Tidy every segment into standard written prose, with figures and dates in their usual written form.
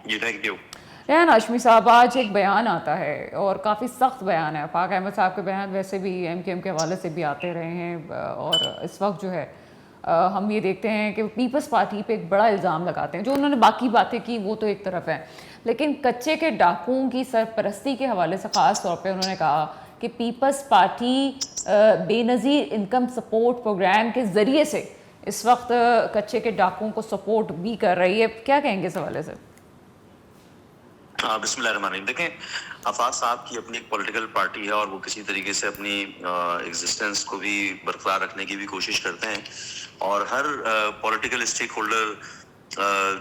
G thank you. Rehan Hashmi صاحب، آج ایک بیان آتا ہے اور کافی سخت بیان ہے. فاق احمد صاحب کے بیان ویسے بھی ایم کے حوالے سے بھی آتے رہے ہیں، اور اس وقت جو ہے ہم یہ دیکھتے ہیں کہ پیپلز پارٹی پہ ایک بڑا الزام لگاتے ہیں. جو انہوں نے باقی باتیں کی وہ تو ایک طرف ہے، لیکن کچے کے ڈاکوؤں کی سرپرستی کے حوالے سے خاص طور پہ انہوں نے کہا کہ پیپلز پارٹی بے نظیر انکم سپورٹ پروگرام کے ذریعے سے اس وقت کچے کے ڈاکوؤں کو سپورٹ بھی کر رہی ہے. کیا کہیں گے اس حوالے سے؟ بسم اللہ الرحمن الرحیم. دیکھیں، آفاق صاحب کی اپنی ایک پولیٹیکل پارٹی ہے اور وہ کسی طریقے سے اپنی ایگزسٹنس کو بھی برقرار رکھنے کی بھی کوشش کرتے ہیں، اور ہر پولیٹیکل اسٹیک ہولڈر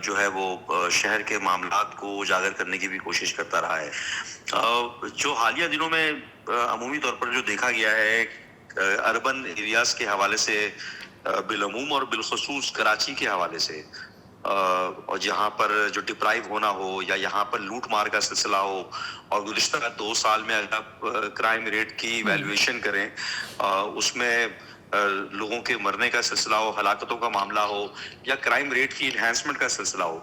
جو ہے وہ شہر کے معاملات کو اجاگر کرنے کی بھی کوشش کرتا رہا ہے. جو حالیہ دنوں میں عمومی طور پر جو دیکھا گیا ہے اربن ایریاز کے حوالے سے بالعموم اور بالخصوص کراچی کے حوالے سے، اور جہاں پر جو ڈپرائیو ہونا ہو یا یہاں پر لوٹ مار کا سلسلہ ہو، اور گزشتہ 2 سال میں اگر آپ کرائم ریٹ کی ایویلویشن کریں، اس میں لوگوں کے مرنے کا سلسلہ ہو، ہلاکتوں کا معاملہ ہو، یا کرائم ریٹ کی انہینسمنٹ کا سلسلہ ہو،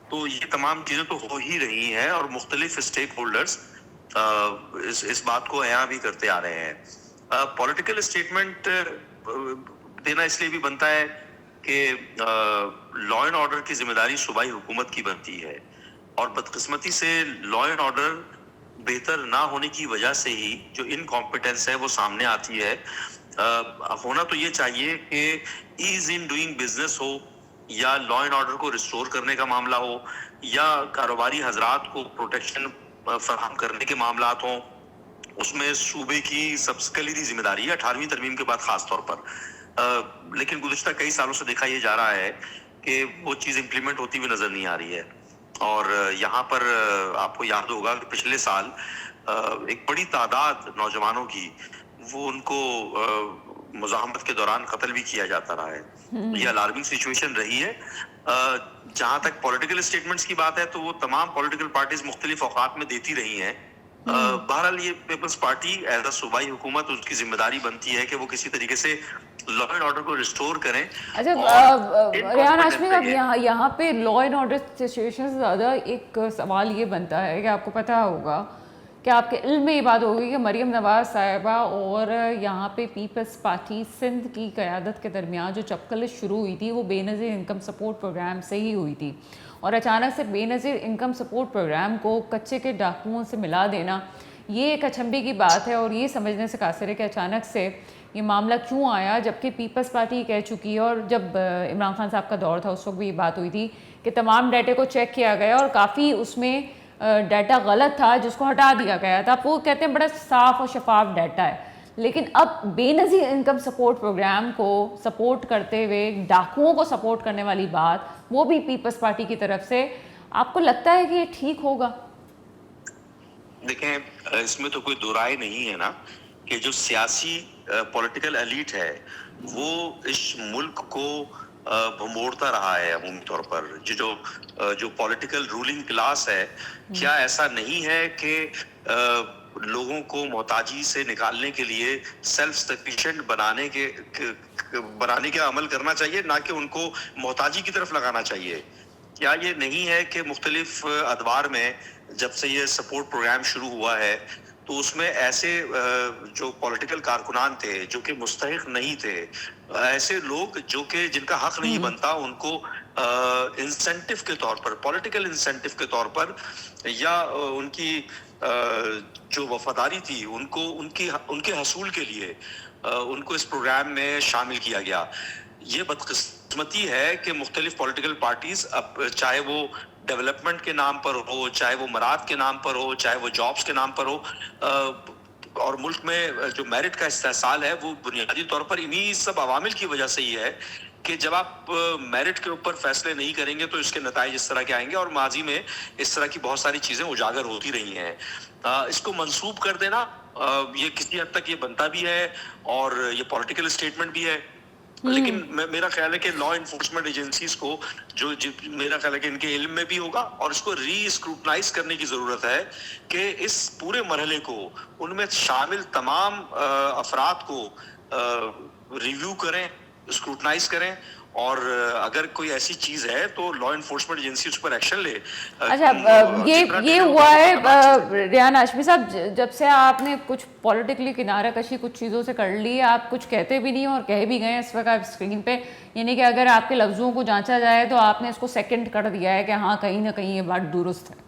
تو یہ تمام چیزیں تو ہو ہی رہی ہیں، اور مختلف اسٹیک ہولڈرز اس بات کو عیاں بھی کرتے آ رہے ہیں. پولیٹیکل اسٹیٹمنٹ دینا اس لیے بھی بنتا ہے کہ لا اینڈ آرڈر کی ذمہ داری صوبائی حکومت کی بنتی ہے، اور بدقسمتی سے لا اینڈ آرڈر بہتر نہ ہونے کی وجہ سے ہی جو انکمپیٹنس ہے وہ سامنے آتی ہے. ہونا تو یہ چاہیے کہ ایز ان ڈوئنگ بزنس ہو، یا لا اینڈ آرڈر کو ریسٹور کرنے کا معاملہ ہو، یا کاروباری حضرات کو پروٹیکشن فراہم کرنے کے معاملات ہوں، اس میں صوبے کی سب سے کلیدی ذمہ داری ہے 18ویں ترمیم کے بعد خاص طور پر. لیکن گزشتہ کئی سالوں سے دیکھا یہ جا رہا ہے کہ وہ چیز امپلیمنٹ ہوتی ہوئی نظر نہیں آ رہی ہے. اور یہاں پر آپ کو یاد ہوگا کہ پچھلے سال ایک بڑی تعداد نوجوانوں کی وہ ان کو مزاحمت کے دوران قتل بھی کیا جاتا رہا ہے. یہ الارمنگ سچویشن رہی ہے. جہاں تک پولیٹیکل اسٹیٹمنٹس کی بات ہے تو وہ تمام پولیٹیکل پارٹیز مختلف اوقات میں دیتی رہی ہیں. بہرحال یہ پیپلز پارٹی ایز اے صوبائی حکومت، اس کی ذمہ داری بنتی ہے کہ وہ کسی طریقے سے لا اینڈ آرڈر کو ریسٹور کریں. اچھا ریحان ہاشمی صاحب، یہاں پہ لا اینڈ آرڈر سچویشن سے زیادہ ایک سوال یہ بنتا ہے کہ آپ کو پتہ ہوگا کہ آپ کے علم میں یہ بات ہوگی کہ مریم نواز صاحبہ اور یہاں پہ پیپلز پارٹی سندھ کی قیادت کے درمیان جو چپکلش شروع ہوئی تھی وہ بے نظیر انکم سپورٹ پروگرام سے ہی ہوئی تھی، اور اچانک سے بے نظیر انکم سپورٹ پروگرام کو کچے کے ڈاکوؤں سے ملا دینا یہ ایک اچنبھے کی بات ہے. اور یہ سمجھنے سے قاصر ہے کہ اچانک سے یہ معاملہ کیوں آیا، جبکہ پیپلز پارٹی کہہ چکی ہے، اور جب عمران خان صاحب کا دور تھا اس وقت بھی یہ بات ہوئی تھی کہ تمام ڈیٹے کو چیک کیا گیا اور کافی اس میں ڈیٹا غلط تھا جس کو ہٹا دیا گیا تھا. وہ کہتے ہیں بڑا صاف اور شفاف ڈیٹا ہے، لیکن اب بے نظیر انکم سپورٹ پروگرام کو سپورٹ کرتے ہوئے ڈاکوؤں کو سپورٹ کرنے والی بات وہ بھی پیپلز پارٹی کی طرف سے، آپ کو لگتا ہے کہ یہ ٹھیک ہوگا؟ دیکھیں، اس میں تو کوئی دو رائے نہیں ہے نا کہ جو سیاسی پولیٹیکل ایلیٹ ہے وہ اس ملک کو بھموڑتا رہا ہے. عمومی طور پر جو پولیٹیکل رولنگ کلاس ہے، کیا ایسا نہیں ہے کہ لوگوں کو محتاجی سے نکالنے کے لیے سیلف سفیشینٹ بنانے کا عمل کرنا چاہیے، نہ کہ ان کو محتاجی کی طرف لگانا چاہیے؟ کیا یہ نہیں ہے کہ مختلف ادوار میں جب سے یہ سپورٹ پروگرام شروع ہوا ہے تو اس میں ایسے جو پولیٹیکل کارکنان تھے جو کہ مستحق نہیں تھے، ایسے لوگ جو کہ جن کا حق نہیں بنتا، ان کو انسینٹیو کے طور پر، پولیٹیکل انسینٹیو کے طور پر، یا ان کی جو وفاداری تھی ان کے حصول کے لیے ان کو اس پروگرام میں شامل کیا گیا. یہ بدقسمتی ہے کہ مختلف پولیٹیکل پارٹیز، اب چاہے وہ ڈیولپمنٹ کے نام پر ہو، چاہے وہ مراد کے نام پر ہو، چاہے وہ جابز کے نام پر ہو، اور ملک میں جو میرٹ کا استحصال ہے وہ بنیادی طور پر انہی سب عوامل کی وجہ سے یہ ہے کہ جب آپ میرٹ کے اوپر فیصلے نہیں کریں گے تو اس کے نتائج اس طرح کے آئیں گے. اور ماضی میں اس طرح کی بہت ساری چیزیں اجاگر ہوتی رہی ہیں. اس کو منسوب کر دینا یہ کسی حد تک یہ بنتا بھی ہے اور یہ پولیٹیکل اسٹیٹمنٹ بھی ہے. لیکن میرا خیال ہے کہ لا انفورسمنٹ ایجنسیز کو جو میرا خیال ہے کہ ان کے علم میں بھی ہوگا، اور اس کو ری اسکروٹنائز کرنے کی ضرورت ہے کہ اس پورے مرحلے کو ان میں شامل تمام افراد کو ریویو کریں، اسکروٹنائز کریں، اور اگر کوئی ایسی چیز ہے تو لا انفورسمنٹ ایجنسی اس پر ایکشن لے. اچھا یہ ہوا ہے ریان ہاشمی صاحب، جب سے آپ نے کچھ پولیٹیکلی کنارہ کشی کچھ چیزوں سے کر لی ہے، آپ کچھ کہتے بھی نہیں اور کہہ بھی گئے اس وقت آپ اسکرین پہ، یعنی کہ اگر آپ کے لفظوں کو جانچا جائے تو آپ نے اس کو سیکنڈ کر دیا ہے کہ ہاں کہیں نہ کہیں یہ بات درست ہے.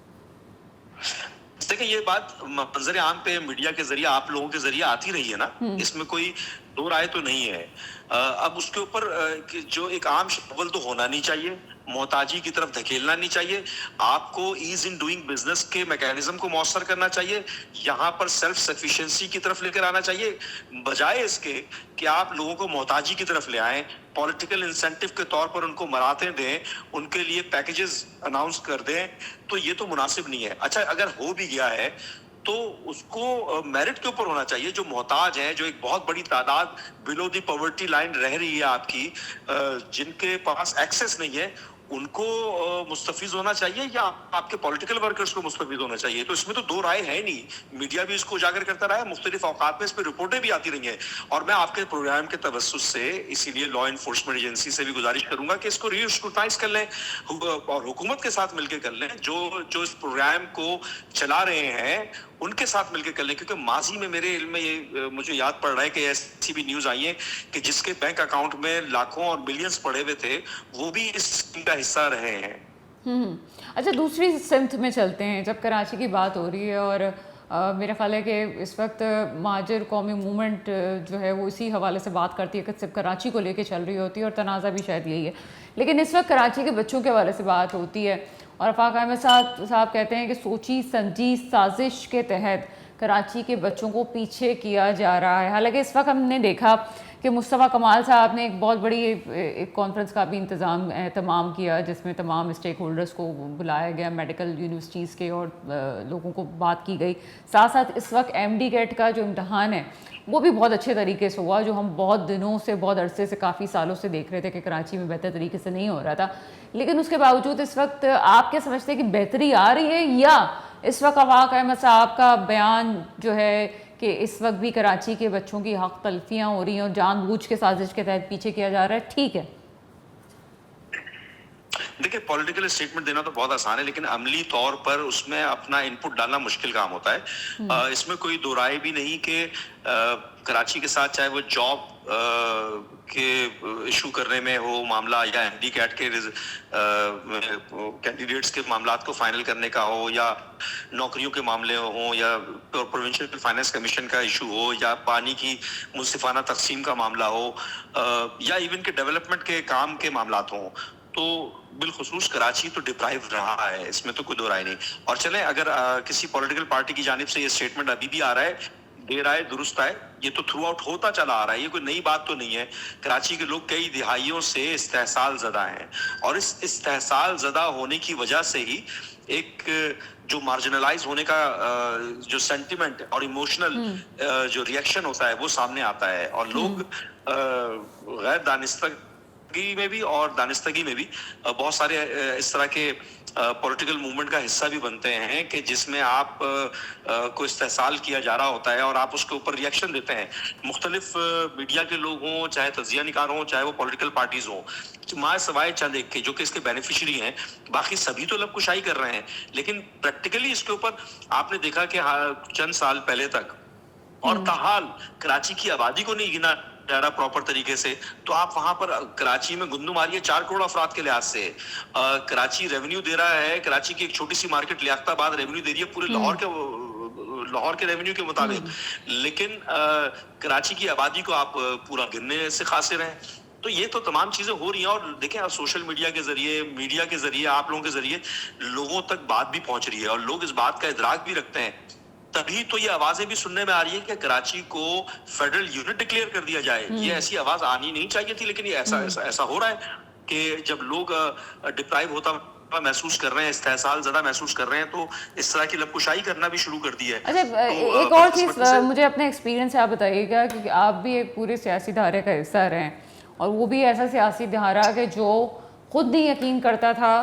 دیکھیں یہ بات منظر عام پہ میڈیا کے ذریعے آپ لوگوں کے ذریعے آتی رہی ہے نا، اس میں کوئی دو رائے تو نہیں ہے. اب اس کے اوپر جو ایک عام شکل تو ہونا نہیں چاہیے، محتاجی کی طرف دھکیلنا نہیں چاہیے. آپ کو ایز ان ڈوئنگ بزنس کے میکینزم کو مؤثر کرنا چاہیے، یہاں پر سیلف سفیشینسی کی طرف لے کر آنا چاہیے، بجائے اس کے کہ آپ لوگوں کو محتاجی کی طرف لے آئیں، پولیٹیکل انسینٹو کے طور پر ان کو مراتیں دیں، ان کے لیے پیکیجز اناؤنس کر دیں. تو یہ تو مناسب نہیں ہے. اچھا اگر ہو بھی گیا ہے تو اس کو میرٹ کے اوپر ہونا چاہیے. جو محتاج ہیں، جو ایک بہت بڑی تعداد بلو دی پاورٹی لائن رہ رہی ہے آپ کی، جن کے پاس ایکسیس نہیں ہے، ان کو مستفیض ہونا چاہیے یا آپ کے پولیٹیکل ورکرز کو مستفیض ہونا چاہیے. تو اس میں تو دو رائے ہے نہیں. میڈیا بھی اس کو اجاگر کرتا رہا ہے، مختلف اوقات میں اس پہ رپورٹیں بھی آتی رہی ہیں. اور میں آپ کے پروگرام کے توسط سے اسی لیے لا انفورسمنٹ ایجنسی سے بھی گزارش کروں گا کہ اس کو ری اسکروٹائز کر لیں اور حکومت کے ساتھ مل کے کر لیں. جو اس پروگرام کو چلا رہے ہیں ان کے ساتھ مل کے کر لیں، کیونکہ ماضی میں میرے علم میں یہ مجھے یاد پڑ رہا ہے کہ ایسی بھی نیوز آئی ہے کہ جس کے بینک اکاؤنٹ میں لاکھوں اور بلینز پڑے ہوئے تھے وہ بھی اس اسکیم کا حصہ رہے ہیں. اچھا دوسری سمت میں چلتے ہیں. جب کراچی کی بات ہو رہی ہے اور میرا خیال ہے کہ اس وقت مہاجر قومی موومنٹ جو ہے وہ اسی حوالے سے بات کرتی ہے کہ صرف کراچی کو لے کے چل رہی ہوتی ہے، اور تنازع بھی شاید یہی ہے. لیکن اس وقت کراچی کے بچوں کے حوالے سے بات ہوتی ہے اور آفاق احمد صاحب کہتے ہیں کہ سوچی سمجھی سازش کے تحت کراچی کے بچوں کو پیچھے کیا جا رہا ہے. حالانکہ اس وقت ہم نے دیکھا کہ مصطفیٰ کمال صاحب نے ایک بہت بڑی ایک کانفرنس کا بھی اہتمام کیا، جس میں تمام اسٹیک ہولڈرز کو بلایا گیا، میڈیکل یونیورسٹیز کے اور لوگوں کو بات کی گئی. ساتھ ساتھ اس وقت ایم ڈی کیٹ کا جو امتحان ہے وہ بھی بہت اچھے طریقے سے ہوا، جو ہم بہت دنوں سے، بہت عرصے سے، کافی سالوں سے دیکھ رہے تھے کہ کراچی میں بہتر طریقے سے نہیں ہو رہا تھا. لیکن اس کے باوجود اس وقت آپ کیا سمجھتے ہیں کہ بہتری آ رہی ہے، یا اس وقت آفاق احمد صاحب کا بیان جو ہے کہ اس وقت بھی کراچی کے بچوں کی حق تلفیاں ہو رہی ہیں اور جان بوجھ کے سازش کے تحت پیچھے کیا جا رہا ہے، ٹھیک ہے؟ دیکھیں پولیٹیکل اسٹیٹمنٹ دینا تو بہت آسان ہے، لیکن عملی طور پر اس میں اپنا انپٹ ڈالنا مشکل کام ہوتا ہے. اس میں کوئی دو رائے بھی نہیں کہ کراچی کے ساتھ چاہے وہ جاب کے ایشو کرنے میں ہو معاملہ، یا ایم ڈی کیٹ کے کینڈیڈیٹس کے معاملات کو فائنل کرنے کا ہو، یا نوکریوں کے معاملے ہوں، یا پروونشل فائنانس کمیشن کا ایشو ہو، یا پانی کی منصفانہ تقسیم کا معاملہ ہو، یا ایون کہ ڈیولپمنٹ کے کام کے معاملات ہوں، تو بالخصوص کراچی تو ڈپرائیو رہا ہے. اس میں تو کوئی دو رائے نہیں. اور چلیں اگر کسی پولیٹیکل پارٹی کی جانب سے یہ اسٹیٹمنٹ ابھی بھی آ رہا ہے، دیر آئے درست آئے، یہ تو تھرو آؤٹ ہوتا چلا آ رہا ہے، یہ کوئی نئی بات تو نہیں ہے. کراچی کے لوگ کئی دہائیوں سے استحصال زدہ ہیں، اور اس استحصال زدہ ہونے کی وجہ سے ہی ایک جو مارجنلائز ہونے کا جو سینٹیمنٹ اور ایموشنل جو ریئیکشن ہوتا ہے وہ سامنے آتا ہے. اور لوگ غیر دانستگی میں بھی اور دانستگی میں بھی بہت سارے اس طرح کے پولیٹیکل موومنٹ کا حصہ بھی بنتے ہیں کہ جس میں آپ کو استحصال کیا جا رہا ہوتا ہے اور آپ اس کے اوپر ریئیکشن دیتے ہیں. مختلف میڈیا کے لوگ ہوں، چاہے تجزیہ نگار ہوں، چاہے وہ پولیٹیکل پارٹیز ہوں، سوائے چند ایک کے جو کہ اس کے بینیفیشری ہیں، باقی سبھی تو لب کشائی کر رہے ہیں. لیکن پریکٹیکلی اس کے اوپر آپ نے دیکھا کہ چند سال پہلے تک اور تاحال کراچی کی آبادی کو نہیں گنا جا رہا پراپر طریقے سے. تو آپ وہاں پر کراچی میں گندم آ رہی ہے 4 کروڑ افراد کے لحاظ سے. کراچی ریونیو دے رہا ہے، کراچی کی ایک چھوٹی سی مارکیٹ لیاقت آباد ریونیو دے رہی ہے پورے لاہور کے ریونیو کے مطابق. لیکن کراچی کی آبادی کو آپ پورا گننے سے قاصر ہیں. تو یہ تو تمام چیزیں ہو رہی ہیں. اور دیکھیں آپ سوشل میڈیا کے ذریعے، میڈیا کے ذریعے، آپ لوگوں کے ذریعے لوگوں تک بات بھی پہنچ رہی ہے، اور لوگ اس بات کا ادراک بھی رکھتے ہیں. تبھی تو یہ آوازیں بھی سننے میں آ رہی ہے کہ کراچی کو فیڈرل یونٹ ڈکلیئر کر دیا جائے. یہ ایسی آواز آنی نہیں چاہیے تھی، لیکن یہ ایسا ہو رہا ہے کہ جب لوگ ڈپرائیو ہوتا محسوس کر رہے ہیں، استحصال زدہ محسوس کر رہے ہیں، تو اس طرح کی لبکشائی کرنا بھی شروع کر دی ہے. اچھا ایک اور چیز مجھے اپنے ایکسپیرینس سے آپ بتائیے گا کہ آپ بھی ایک پورے سیاسی دھارے کا حصہ رہے ہیں، اور وہ بھی ایسا سیاسی دھارا کہ جو خود نہیں یقین کرتا تھا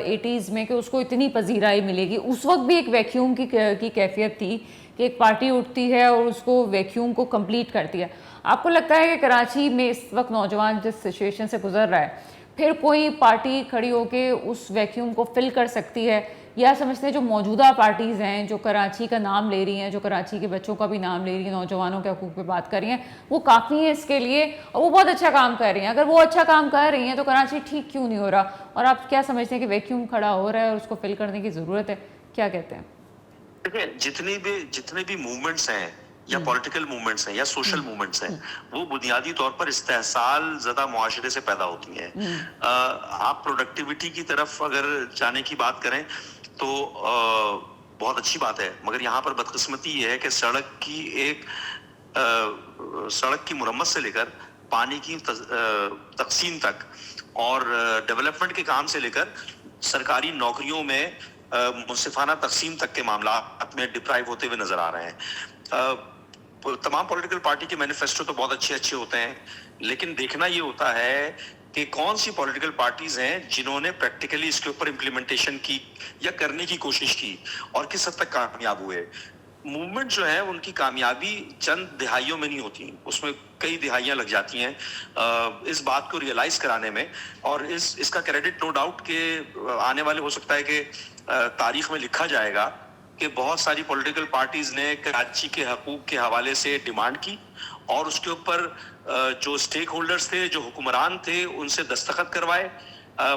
80s میں کہ اس کو اتنی پذیرائی ملے گی. اس وقت بھی ایک ویکیوم کی کیفیت تھی کہ ایک پارٹی اٹھتی ہے اور اس کو ویکیوم کو کمپلیٹ کرتی ہے. آپ کو لگتا ہے کہ کراچی میں اس وقت نوجوان جس سچویشن سے گزر رہا ہے پھر کوئی پارٹی کھڑی ہو کے اس ویکیوم کو فل کر سکتی ہے, یا سمجھتے ہیں جو موجودہ پارٹیز ہیں جو کراچی کا نام لے رہی ہیں, جو کراچی کے بچوں کا بھی نام لے رہی ہیں, نوجوانوں کے حقوق پہ بات کر رہی ہیں, وہ کافی ہیں اس کے لیے اور وہ بہت اچھا کام کر رہی ہیں؟ اگر وہ اچھا کام کر رہی ہیں تو کراچی ٹھیک کیوں نہیں ہو رہا؟ اور آپ کیا سمجھتے ہیں کہ ویکیوم کھڑا ہو رہا ہے اور اس کو فل کرنے کی ضرورت ہے, کیا کہتے ہیں؟ دیکھیں جتنے بھی موومنٹس ہیں یا پولیٹیکل موومنٹس ہیں یا سوشل موومنٹس ہیں, وہ بنیادی طور پر استحصال زدہ معاشرے سے پیدا ہوتی ہیں. آپ پروڈکٹیوٹی کی طرف اگر جانے کی بات کریں تو بہت اچھی بات ہے, مگر یہاں پر بدقسمتی یہ ہے کہ سڑک کی مرمت سے لے کر پانی کی تقسیم تک اور ڈیولپمنٹ کے کام سے لے کر سرکاری نوکریوں میں منصفانہ تقسیم تک کے معاملات میں ڈپرائیو ہوتے ہوئے نظر آ رہے ہیں. تمام پولیٹیکل پارٹی کے مینیفیسٹو تو بہت اچھے ہوتے ہیں, لیکن دیکھنا یہ ہوتا ہے کہ کون سی پولیٹیکل پارٹیز ہیں جنہوں نے پریکٹیکلی اس کے اوپر امپلیمنٹیشن کی یا کرنے کی کوشش کی اور کس حد تک کامیاب ہوئے. موومنٹ جو ہے ان کی کامیابی چند دہائیوں میں نہیں ہوتی, اس میں کئی دہائیاں لگ جاتی ہیں اس بات کو ریئلائز کرانے میں, اور اس کا کریڈٹ نو ڈاؤٹ کہ آنے والے ہو سکتا ہے کہ تاریخ میں لکھا جائے گا کہ بہت ساری پولیٹیکل پارٹیز نے کراچی کے حقوق کے حوالے سے ڈیمانڈ کی اور اس کے اوپر جو اسٹیک ہولڈرز تھے, جو حکمران تھے, ان سے دستخط کروائے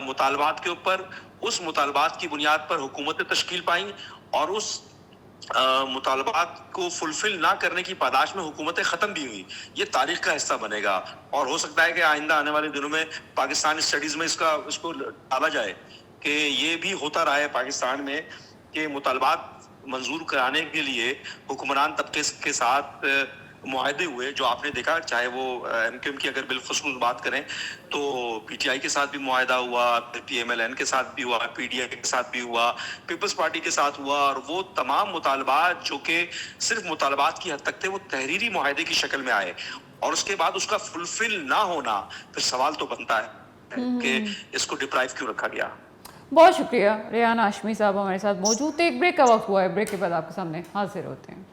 مطالبات کے اوپر. اس مطالبات کی بنیاد پر حکومتیں تشکیل پائیں اور اس مطالبات کو فلفل نہ کرنے کی پاداش میں حکومتیں ختم بھی ہوئی. یہ تاریخ کا حصہ بنے گا اور ہو سکتا ہے کہ آئندہ آنے والے دنوں میں پاکستان اسٹڈیز میں اس کو ڈالا جائے کہ یہ بھی ہوتا رہا ہے پاکستان میں کہ مطالبات منظور کرانے کے لیے حکمران طبقے کے ساتھ معاہدے ہوئے, جو آپ نے دیکھا, چاہے وہ ایم کیو ایم کی اگر بالخصوص بات کریں تو پی ٹی آئی کے ساتھ بھی معاہدہ ہوا, پھر پی ایم ایل این کے ساتھ بھی ہوا, پی ڈی آئی کے ساتھ بھی ہوا, پیپلز پارٹی کے ساتھ ہوا, اور وہ تمام مطالبات جو کہ صرف مطالبات کی حد تک تھے وہ تحریری معاہدے کی شکل میں آئے, اور اس کے بعد اس کا فلفل نہ ہونا پھر سوال تو بنتا ہے کہ اس کو ڈپرائیو کیوں رکھا گیا. بہت شکریہ. ریحان ہاشمی صاحب ہمارے ساتھ موجود تھے. ایک بریک کا وقت ہوا ہے, بریک کے بعد آپ کے سامنے حاضر ہوتے ہیں.